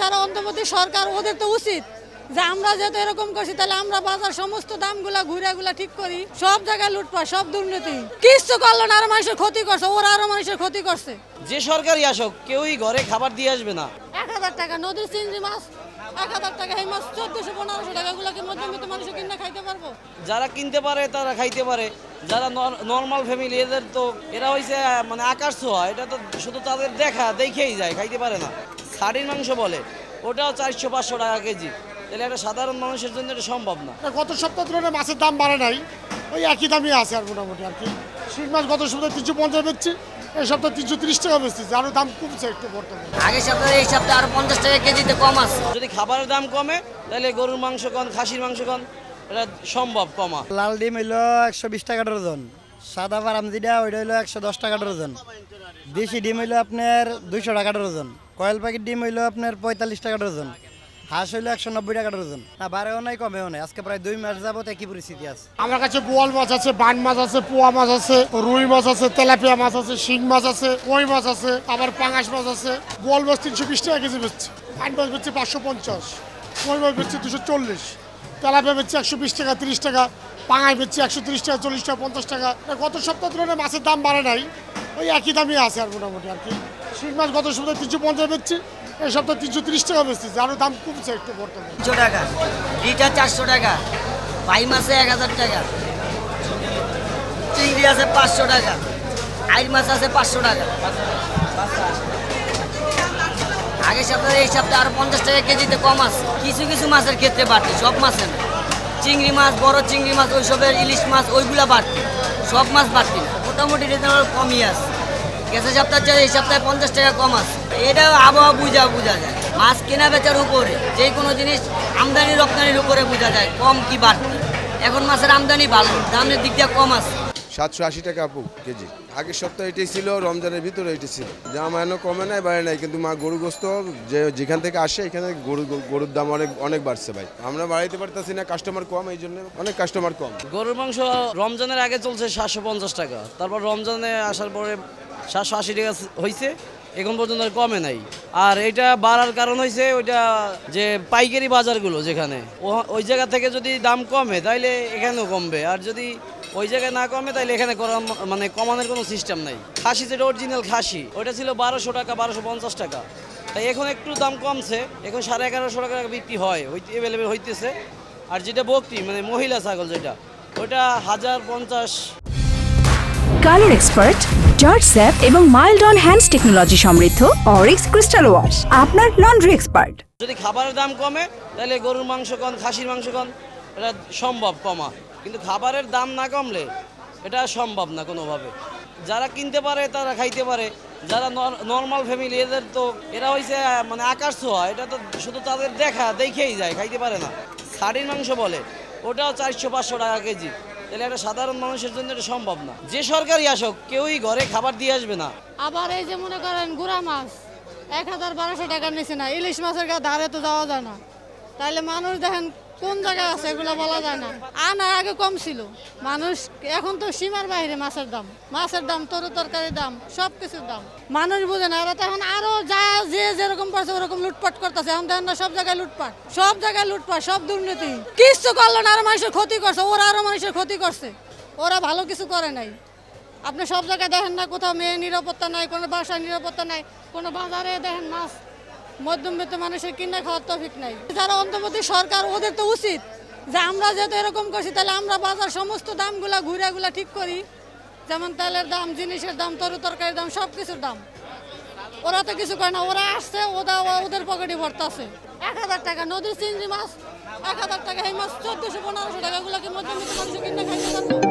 যারা অন্তর্বর্তী সরকার ওদের তো উচিত যে আমরা যেহেতু এরকম করছি তাহলে আমরা বাজার সমস্ত দামগুলা ঘুরে ঠিক করি। সব জায়গায় লুটপাট, সব দুর্নীতি, কিছু করলো না, আরো মানুষের ক্ষতি করছে, ওরা আরো মানুষের ক্ষতি করছে। যে সরকারই আসুক কেউই ঘরে খাবার দিয়ে আসবে না। 1000 টাকা নদীর চিংড়ি মাছ, 1000 টাকা এই মাছ 1400-1500 টাকা, গুলোকে মধ্যবিত্ত মানুষ কিনে খাইতে পারবো? যারা কিনতে পারে তারা খাইতে পারে, যারা নর্মাল ফ্যামিলি এদের তো এরা হয়েছে মানে আকাশ ছোঁয়া, এটা তো শুধু তাদের দেখেই যায়, খাইতে পারে না। ছাড়ির মাংস বলে ওটাও 400-500 টাকা কেজি, তাহলে একটা সাধারণ মানুষের জন্য এটা সম্ভব না। গত সপ্তাহ তুলনায় মাছের দাম বাড়ে নাই, ওই একই দামই আছে আর মোটামুটি আর কি। শিং মাছ গত সপ্তাহে 350 বেচছি, এই সপ্তাহে 330 টাকা বেচছি, আরও দাম কমছে একটু বর্তমানে। আগের সপ্তাহে এই সপ্তাহে আরো 50 টাকা কেজিতে কম আছে। যদি খাবারের দাম কমে তাহলে গরুর মাংস কম, খাসির মাংস কম, এটা সম্ভব কমা। লাল ডিম হইলো 120 টাকা ডজন, সাদা ফার্ম যেটা ওইটা হইলো 110 টাকা ডজন, দেশি ডিম হইলো আপনার 200 টাকা ডজন, কয়েল প্যাকেট ডিম হইলো আপনার 45 টাকা ডজন, হাঁস হইলো 190 টাকা ডজন। না বাড়েও নাই কমেও নাই, আজকে প্রায় 2 মাস যাবত একই পরিস্থিতি আছে। আমার কাছে বোয়াল মাছ আছে, বান মাছ আছে, পোয়া মাছ আছে, রুই মাছ আছে, তেলাপিয়া মাছ আছে, শিং মাছ আছে, কই মাছ আছে, আবার পাঙাশ মাছ আছে। বোয়াল মাছ 320 টাকা কেজি বেচছে, বান মাছ বেচছে 550, কই মাছ বেচছে 240, তেলাপিয়া বেচছে 120 টাকা 30 টাকা, পাঙাশ বেচছে 130 টাকা 40 টাকা 50 টাকা। গত সপ্তাহ তুলনায় মাছের দাম বাড়ে নাই, ওই একই দামই আছে আর মোটামুটি আর কি। শিং মাছ গত সপ্তাহে 350 বেচছি, এই সপ্তাহে 330 টাকা বেচছি, আরও দাম কমছে একটু বর্তমানে। 200 টাকা লিটার, 400 টাকা, পাই মাছে 1000 টাকা, চিংড়ি আছে 500 টাকা, আইর মাছ আছে 500 টাকা। আগের সপ্তাহে এই সপ্তাহে আরো 50 টাকা কেজিতে কম আছে। কিছু কিছু মাছের ক্ষেত্রে বাড়তি, সব মাছে না। চিংড়ি মাছ, বড় চিংড়ি মাছ, ওইসবের ইলিশ মাছ ওইগুলা বাড়তি, সব মাছ বাড়তি না, মোটামুটি কমই আছে। গেছে সপ্তাহে চেয়ে এই সপ্তাহে 50 টাকা কম আছে। এটা আবহাওয়া বোঝা যায়, মাছ কেনা বেচার উপরে, যে কোনো জিনিস আমদানি রপ্তানির উপরে বোঝা যায় কম কি বাড়তি। এখন মাছের আমদানি ভালো, দামের দিক দিয়ে কম আছে। 780 টাকা আপু কেজি। আগের সপ্তাহে এটাই ছিল, রমজানের ভিতরে এটাই ছিল। দাম এখনো কমে নাই, বাড়ে নাই, কিন্তু গরু গোস্ত যেখান থেকে আসে এখানে গরুর দাম অনেক বাড়ছে ভাই। আমরা বাড়াইতে পারতেছি না, কাস্টমার কম, এই জন্য অনেক কাস্টমার কম। গরুর মাংস রমজানের আগে চলছে 750 টাকা, তারপর রমজানে আসার পরে 780 টাকা হয়েছে, এখন পর্যন্ত আর কমে নাই। আর এটা বাড়ার কারণ হয়েছে ওইটা যে পাইকারি বাজারগুলো যেখানে ওই জায়গা থেকে যদি দাম কমে তাইলে এখানেও কমবে, আর যদি ওই জায়গায় না কমে তাইলে এখানে মানে কমানোর কোনো সিস্টেম নাই। খাসি যেটা অরিজিনাল খাসি ওইটা ছিল 1200 টাকা, 1250 টাকা, তাই এখন একটু দাম কমছে, এখন 1150 টাকা বিক্রি হয়, অ্যাভেলেবেল হইতেছে। আর যেটা বকরি মানে মহিলা ছাগল যেটা, ওইটা 1050। কালার এক্সপার্ট, জর্জ স্যাপ এবং মাইল্ড অন হ্যান্ডস টেকনোলজি সমৃদ্ধ অরিক্স ক্রিস্টাল ওয়াশ আপনার লন্ড্রি এক্সপার্ট। যদি খাবারের দাম কমে তাহলে গরুর মাংস কম, খাসির মাংস কম, এটা সম্ভব কমা, কিন্তু খাবারের দাম না কমলে এটা সম্ভব না কোনোভাবে। যারা কিনতে পারে তারা খাইতে পারে, যারা নর্মাল ফ্যামিলি এদের তো এরা হয়েছে মানে আকাশ ছোঁয়া, এটা তো শুধু তাদের দেখেই যায়, খাইতে পারে না। ছাড়ির মাংস বলে ওটাও 400-500 টাকা কেজি, তাহলে একটা সাধারণ মানুষের জন্য এটা সম্ভব না। যে সরকারই আসুক কেউই ঘরে খাবার দিয়ে আসবে না। আবার এই যে মনে করেন গুড়া মাছ 1000-1200 টাকা নিচে না, ইলিশ মাছের ধারে তো যাওয়া যায় না, তাহলে মানুষ দেখেন কোন জায়গায় আছে এগুলো বলা যায় না। আনার আগে কম ছিল মানুষ, এখন তো সীমার বাইরে মাছের দাম, তরু তরকারির দাম, সব কিছুর দাম মানুষ বুঝে না। ওরা তো এখন আরো যে যেরকম পারছে ওরকম লুটপাট করতেছে। এখন দেখেন না সব জায়গায় লুটপাট, সব দুর্নীতি, কিছু করলো না, আরো মানুষের ক্ষতি করছে, ওরা আরো মানুষের ক্ষতি করছে, ওরা ভালো কিছু করে নাই। আপনি সব জায়গায় দেখেন না, কোথাও মেয়ে নিরাপত্তা নাই, কোনো বাসায় নিরাপত্তা নাই, কোনো বাজারে দেখেন মাছ মধ্যবিত্ত মানুষের কিনে খাওয়ার তৌফিক নাই। যারা অন্তর্বর্তী সরকার ওদের তো উচিত যে আমরা যেহেতু এরকম করছি তাহলে আমরা বাজার সমস্ত দামগুলা ঘুরে ঠিক করি, যেমন তেলের দাম, জিনিসের দাম, তরু তরকারির দাম, সব কিছুর দাম। ওরা তো কিছু করে না, ওরা আসছে ওদের পকেটে ভরতাছে। 1000 টাকা নদীর চিংড়ি মাছ, 1000 টাকা এই মাছ 1400-1500 টাকা, গুলোকে মধ্যবিত্ত মানুষ কিনে খাইতে পারবো?